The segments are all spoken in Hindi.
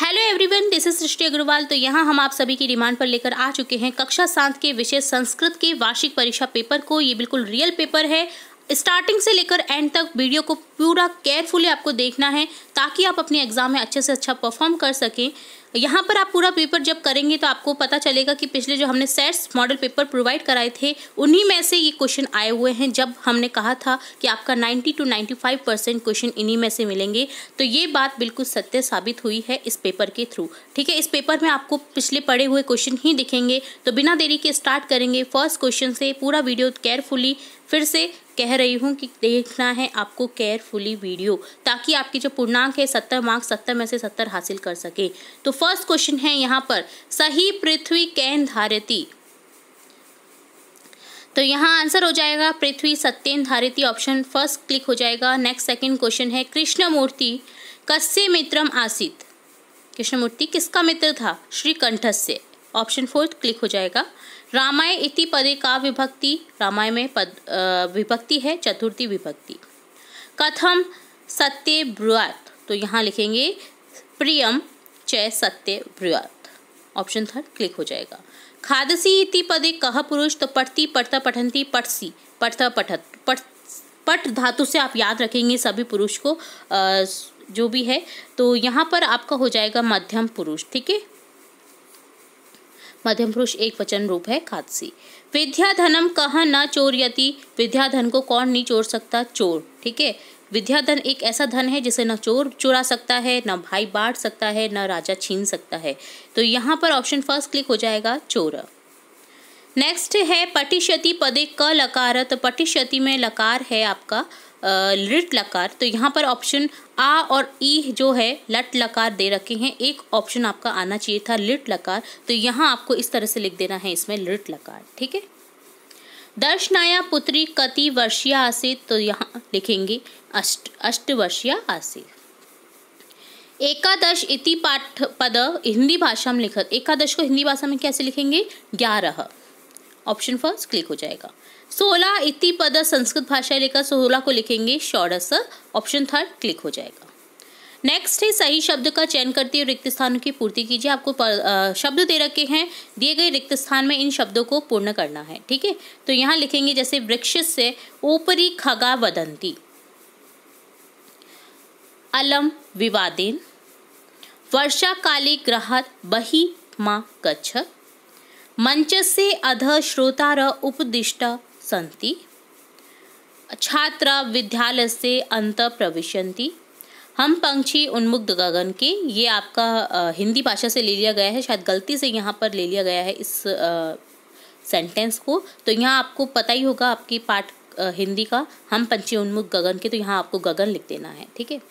हेलो एवरीवन, दिस इज सृष्टि अग्रवाल। तो यहाँ हम आप सभी की डिमांड पर लेकर आ चुके हैं कक्षा 7 के विषय संस्कृत के वार्षिक परीक्षा पेपर को। ये बिल्कुल रियल पेपर है। स्टार्टिंग से लेकर एंड तक वीडियो को पूरा केयरफुली आपको देखना है ताकि आप अपने एग्जाम में अच्छे से अच्छा परफॉर्म कर सकें। यहाँ पर आप पूरा पेपर जब करेंगे तो आपको पता चलेगा कि पिछले जो हमने सेट्स मॉडल पेपर प्रोवाइड कराए थे उन्हीं में से ये क्वेश्चन आए हुए हैं। जब हमने कहा था कि आपका 90 to 95% क्वेश्चन इन्हीं में से मिलेंगे, तो ये बात बिल्कुल सत्य साबित हुई है इस पेपर के थ्रू। ठीक है, इस पेपर में आपको पिछले पढ़े हुए क्वेश्चन ही दिखेंगे। तो बिना देरी के स्टार्ट करेंगे फर्स्ट क्वेश्चन से। पूरा वीडियो केयरफुली, फिर से कह रही हूँ कि देखना है आपको केयरफुली वीडियो, ताकि आपकी जो पूर्णांक है 70 मार्क्स 70 में से 70 हासिल कर सके। तो फर्स्ट क्वेश्चन है यहाँ पर, सही पृथ्वी कैन धारती। तो यहाँ आंसर हो जाएगा पृथ्वी सत्येन धारती, ऑप्शन फर्स्ट क्लिक हो जाएगा। नेक्स्ट सेकंड क्वेश्चन है, कृष्णमूर्ति कस्य मित्रम आसीत। कृष्णमूर्ति किसका मित्र था? श्रीकंठस्य, ऑप्शन फोर्थ क्लिक हो जाएगा। रामाय इति पदे का विभक्ति, रामाय में पद विभक्ति है, चतुर्थी विभक्ति। कथम सत्य ब्रुआत, तो यहाँ लिखेंगे प्रियम च सत्य ब्रुआत, ऑप्शन थर्ड क्लिक हो जाएगा। खादसी इति पदे कह पुरुष, तो पठती पठता पठंती पठसी, पठता पठत, पठ धातु से आप याद रखेंगे सभी पुरुष को जो भी है। तो यहाँ पर आपका हो जाएगा मध्यम पुरुष। ठीक है, मध्यम पुरुष एक वचन रूप है खादसी। विद्याधनम कह न चोरयति, विद्याधन को कौन नहीं चोर सकता? चोर। ठीक है, विद्याधन एक ऐसा धन है जिसे न चोर चुरा सकता है, न भाई बांट सकता है, न राजा छीन सकता है। तो यहाँ पर ऑप्शन फर्स्ट क्लिक हो जाएगा, चोर। नेक्स्ट है पटिष्यति पदे क लकार, तो पटिष्यति में लकार है आपका लिट लकार। तो यहाँ पर ऑप्शन आ और ई जो है लट लकार दे रखे हैं, एक ऑप्शन आपका आना चाहिए था लिट लकार। तो यहाँ आपको इस तरह से लिख देना है इसमें लिट लकार। ठीक है, दर्शनाया पुत्री कति वर्षीय आसीत, तो यहाँ लिखेंगे अष्ट वर्षीय आसीत। एकादश इति पाठ पद हिंदी भाषा में लिखत, एकादश को हिंदी भाषा में कैसे लिखेंगे? 11, ऑप्शन फर्स्ट क्लिक हो जाएगा। 16 इति पद संस्कृत भाषा लेकर 16 को लिखेंगे षोडश, ऑप्शन थर्ड क्लिक हो जाएगा। नेक्स्ट है सही शब्द का चयन करते हुए रिक्त स्थानों की पूर्ति कीजिए। आपको शब्द दे रखे हैं, दिए गए रिक्त स्थान में इन शब्दों को पूर्ण करना है। ठीक है, तो यहाँ लिखेंगे जैसे वृक्ष से ऊपरी खगा वदंती, अलम विवादेन, वर्षा काले ग्रहात बहि मा गच्छ, मंच से अध श्रोतार उपदिष्ट संति, छात्रा विद्यालय से अंत प्रविशन्ति, हम पंक्षी उन्मुक्त गगन के। ये आपका हिंदी भाषा से ले लिया गया है, शायद गलती से यहाँ पर ले लिया गया है इस सेंटेंस को। तो यहाँ आपको पता ही होगा आपकी पाठ हिंदी का, हम पंक्षी उन्मुक्त गगन के, तो यहाँ आपको गगन लिख देना है। ठीक है,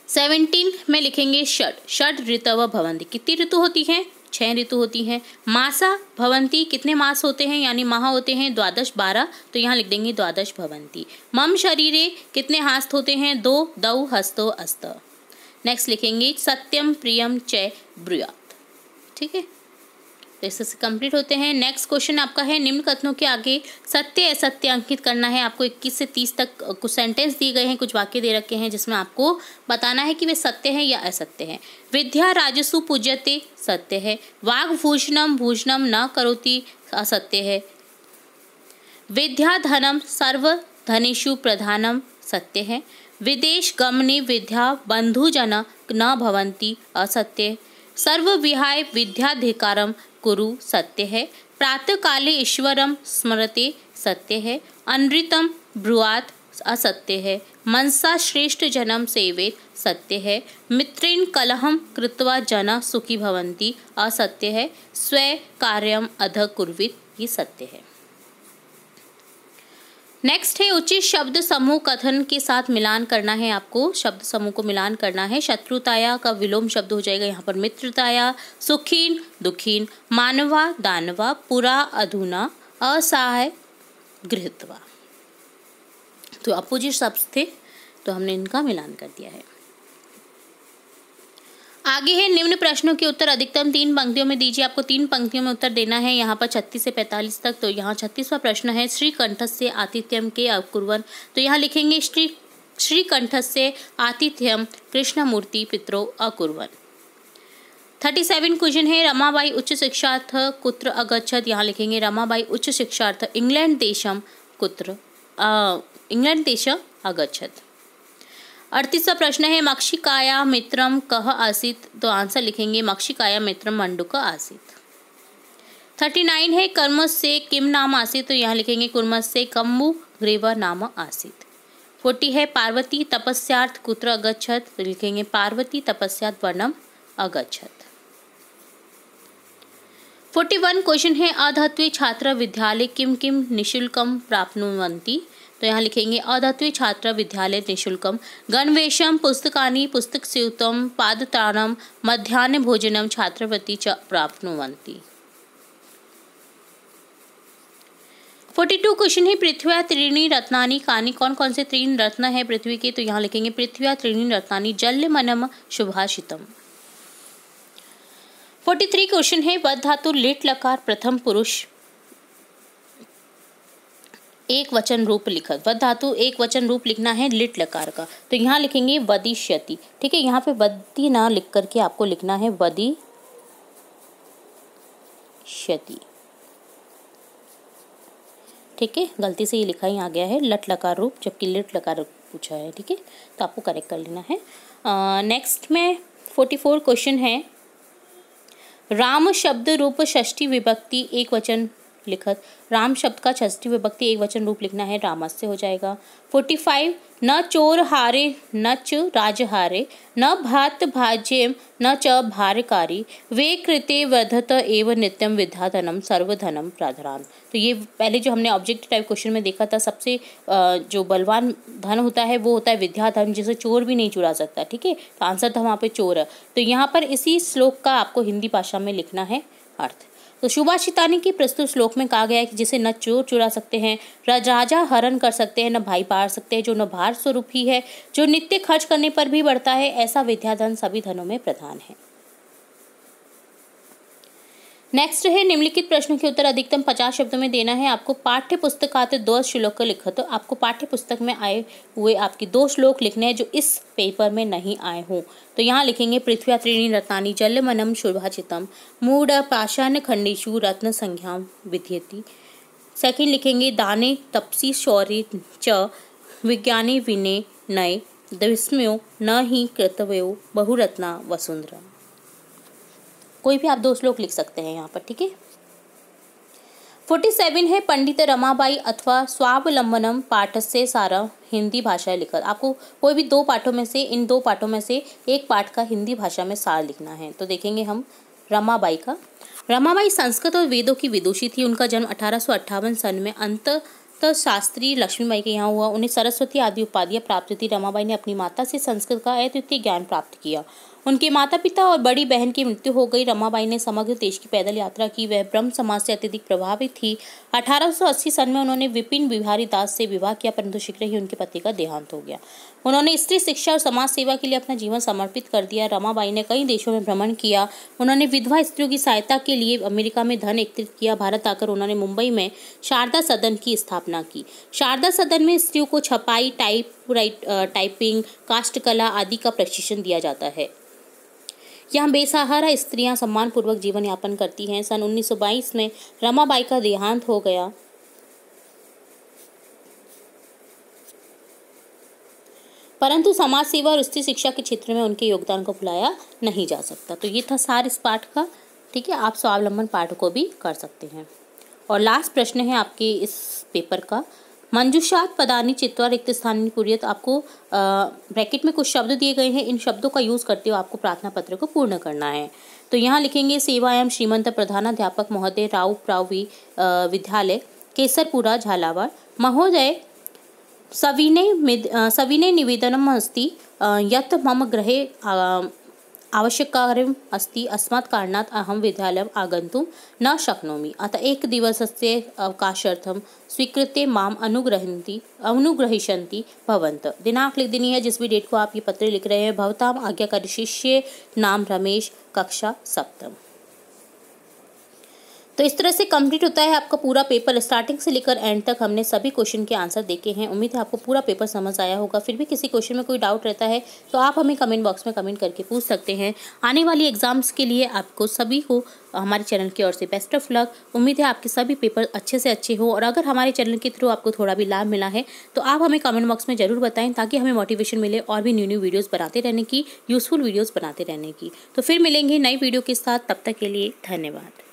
17 में लिखेंगे षड ऋतव भवन्ति, कितनी ऋतु होती हैं? 6 ऋतु होती हैं। मासा भवन्ति, कितने मास होते हैं यानी माह होते हैं? 12 12, तो यहाँ लिख देंगे 12 भवन्ति। मम शरीरे, कितने हस्त होते हैं? 2 दौ हस्तो अस्त। नेक्स्ट लिखेंगे सत्यम प्रियम च ब्रूयात। ठीक है, तो इससे कंप्लीट होते हैं। नेक्स्ट क्वेश्चन आपका है, निम्न कथनों के आगे सत्य असत्य अंकित करना है। आपको 21 से 30 तक कुछ सेंटेंस दिए गए हैं, कुछ वाक्य दे रखे हैं जिसमें आपको बताना है कि वे सत्य हैं या असत्य हैं। विद्या राजसु पूज्यते, सत्य है। वाग्भूषणम भूषणम न करोति, असत्य है। विद्या धनम सर्व धनेषु प्रधानम, सत्य है। विदेश गमने विद्या बंधुजन न भवन्ति, असत्य। सर्व विहाय विद्याधिकारम कुरु, सत्य है। प्रातः काले ईश्वरम स्मरते, सत्य है। अनृतम ब्रुआत, असत्य है। मनसा श्रेष्ठ जनम सेवेत, सत्य है। मित्रेण कलहम कृत्वा जना सुखी भवन्ति, असत्य है। स्व कार्यम अध कुर्वित, ये सत्य है। नेक्स्ट है उचित शब्द समूह कथन के साथ मिलान करना है। आपको शब्द समूह को मिलान करना है। शत्रुताया का विलोम शब्द हो जाएगा यहाँ पर मित्रताया। सुखीन दुखीन, मानवा दानवा, पुरा अधुना, असहाय गृहीत्वा। तो अपोजिट शब्द थे, तो हमने इनका मिलान कर दिया है। आगे है निम्न प्रश्नों के उत्तर अधिकतम 3 पंक्तियों में दीजिए। आपको 3 पंक्तियों में उत्तर देना है। यहाँ पर 36 से 45 तक। तो यहाँ 36वां प्रश्न है, श्रीकंठस्य आतिथ्यम के अकुर्वन्, तो यहाँ लिखेंगे श्री श्रीकंठस्य आतिथ्यम कृष्णमूर्ति पितरो अकुर्वन्। 37 क्वेश्चन है रमाबाई उच्च शिक्षार्थ कुत्र अगच्छत। यहाँ लिखेंगे रमाबाई उच्च शिक्षार्थ इंग्लैंड देशम कुत्र इंग्लैंड देश अगच्छत। 38वां प्रश्न है मक्षिकाया मित्रम कः आसीत्। तो आंसर लिखेंगे मक्षिकाया मित्रम मंडूक आसीत्। 39 है कर्मस्य किम नाम आसीत्। तो यहाँ लिखेंगे कुर्मस्य कम्बु ग्रीवा नाम आसीत्। 40 है पार्वती तपस्यार्थ कुत्र अगच्छत। तो लिखेंगे पार्वती तपस्यार्थ वनम अगच्छत। 41 क्वेश्चन है अधात्वे छात्र विद्यालय किम किम निःशुल्कम प्राप्नुवन्ति। तो यहाँ लिखेंगे अधात्वे छात्र विद्यालय निःशुल्कम गणवेशम पुस्तकानि पुस्तकस्यूतं पादत्राणम मध्याह्न भोजनम छात्रवृत्ति च प्राप्नुवन्ति। 42 क्वेश्चन है पृथ्व्या त्रीणि रत्नानि कानि। कौन कौन से 3 रत्न है पृथ्वी के। तो यहाँ लिखेंगे पृथ्व्या त्रीणि रत्नानि जल्यमनम शुभाषितम। 43 क्वेश्चन है वद धातु लिट लकार प्रथम पुरुष एक वचन रूप लिखत। वद धातु एक वचन रूप लिखना है लिट लकार का। तो यहाँ लिखेंगे वदिष्यति। ठीक है, यहाँ पे वदी ना लिख करके आपको लिखना है वदिष्यति। ठीक है, गलती से ये लिखा ही आ गया है लट लकार रूप जबकि लिट लकार पूछा है। ठीक है, तो आपको करेक्ट कर लेना है। नेक्स्ट में 44 क्वेश्चन है राम शब्द रूप षष्ठी विभक्ति एक वचन लिखत। राम शब्द का षष्ठी विभक्ति एक वचन रूप लिखना है रामस्य हो जाएगा। 45 न चोर हारे न च राज हारे न भात भाज्यम न च भारकारी वे कृते वर्धत एव नित्यम विद्याधनम सर्वधनम प्राधान। तो ये पहले जो हमने ऑब्जेक्टिव टाइप क्वेश्चन में देखा था सबसे जो बलवान धन होता है वो होता है विद्याधन जिसे चोर भी नहीं चुरा सकता। ठीक है, तो आंसर था वहाँ पे चोर। तो यहाँ पर इसी श्लोक का आपको हिंदी भाषा में लिखना है अर्थ। तो शुभाषितानी की प्रस्तुत श्लोक में कहा गया है कि जिसे न चोर चुरा सकते हैं, राजा हरण कर सकते हैं, न भाई पार सकते हैं, जो न भार स्वरूप ही है, जो नित्य खर्च करने पर भी बढ़ता है, ऐसा विद्याधन सभी धनों में प्रधान है। नेक्स्ट है निम्नलिखित प्रश्नों के उत्तर अधिकतम 50 शब्दों में देना है आपको। पाठ्य पुस्तकात 2 श्लोक लिखो। तो आपको पाठ्य पुस्तक में आए हुए आपके 2 श्लोक लिखने हैं जो इस पेपर में नहीं आए हों। तो यहाँ लिखेंगे पृथ्व्या त्रीणि रत्नानि जलमनम शुभाषितम मूढ़ पाषाण खंडेषु रत्न संज्ञा विद्येति। सेकंड लिखेंगे दाने तपसी शौर्य च विज्ञानी विनय नय विस्मयो न ही कृतवयो बहुरत्ना वसुंधरा। कोई भी आप 2 श्लोक लिख सकते हैं यहाँ पर। ठीक है, 47 है पंडित रमाबाई अथवा स्वावलंबनम पाठ से सारा हिंदी भाषा लिखत। आपको कोई भी 2 पाठों में से इन 2 पाठों में से एक पाठ का हिंदी भाषा में सार लिखना है। तो देखेंगे हम रमाबाई का। रमाबाई संस्कृत और वेदों की विदुषी थी। उनका जन्म 1858 सन में अंत शास्त्री लक्ष्मीबाई के यहाँ हुआ। उन्हें सरस्वती आदि उपाधियाँ प्राप्त थी। रमाबाई ने अपनी माता से संस्कृत का अद्वितीय ज्ञान प्राप्त किया। उनके माता पिता और बड़ी बहन की मृत्यु हो गई। रमाबाई ने समग्र देश की पैदल यात्रा की। वह ब्रह्म समाज से अत्यधिक प्रभावित थी। 1880 सन में उन्होंने विपिन बिहारी दास से विवाह किया, परंतु शीघ्र ही उनके पति का देहांत हो गया। उन्होंने स्त्री शिक्षा और समाज सेवा के लिए अपना जीवन समर्पित कर दिया। रमाबाई ने कई देशों में भ्रमण किया। उन्होंने विधवा स्त्रियों की सहायता के लिए अमेरिका में धन एकत्रित किया। भारत आकर उन्होंने मुंबई में शारदा सदन की स्थापना की। शारदा सदन में स्त्रियों को छपाई, टाइपिंग, काष्ठकला आदि का प्रशिक्षण दिया जाता है। यहाँ बेसहारा स्त्रियां सम्मानपूर्वक जीवन यापन करती हैं। सन 1922 में रमाबाई का देहांत हो गया। परंतु समाज सेवा और स्त्री शिक्षा के क्षेत्र में उनके योगदान को भुलाया नहीं जा सकता। तो ये था सार इस पाठ का। ठीक है, आप स्वावलंबन पाठ को भी कर सकते हैं। और लास्ट प्रश्न है आपके इस पेपर का, मंजुषात पदानी चित्वा रिक्त स्थानी पूर्यत। आपको ब्रैकेट में कुछ शब्द दिए गए हैं। इन शब्दों का यूज करते हुए आपको प्रार्थना पत्र को पूर्ण करना है। तो यहाँ लिखेंगे सेवायाम श्रीमंत प्रधानाध्यापक महोदय राव प्रावी विद्यालय केसरपुरा झालावाड़ महोदय सविनय निवेदनम अस्ति यत् मम गृहे आवश्यककार्यम् अस्ति, अस्मात् कारणात् अहं विद्यालयम् आगन्तुं न शक्नोमि, अतः एकदिवसस्य अवकाशार्थं स्वीकृत्य माम अनुग्रहिष्यन्ति भवन्तः। दिनांक लिख देनी है जिस भी डेट को आप ये पत्र लिख रहे हैं। भवताम आज्ञाकारी शिष्य नाम रमेश, कक्षा 7। तो इस तरह से कंप्लीट होता है आपका पूरा पेपर। स्टार्टिंग से लेकर एंड तक हमने सभी क्वेश्चन के आंसर देखे हैं। उम्मीद है आपको पूरा पेपर समझ आया होगा। फिर भी किसी क्वेश्चन में कोई डाउट रहता है तो आप हमें कमेंट बॉक्स में कमेंट करके पूछ सकते हैं। आने वाली एग्जाम्स के लिए आपको सभी को हमारे चैनल की ओर से बेस्ट ऑफ लक। उम्मीद है आपके सभी पेपर अच्छे से अच्छे हो, और अगर हमारे चैनल के थ्रू आपको थोड़ा भी लाभ मिला है तो आप हमें कमेंट बॉक्स में ज़रूर बताएं, ताकि हमें मोटिवेशन मिले और भी न्यू वीडियोज़ बनाते रहने की, यूज़फुल वीडियोज़ बनाते रहने की। तो फिर मिलेंगे नई वीडियो के साथ, तब तक के लिए धन्यवाद।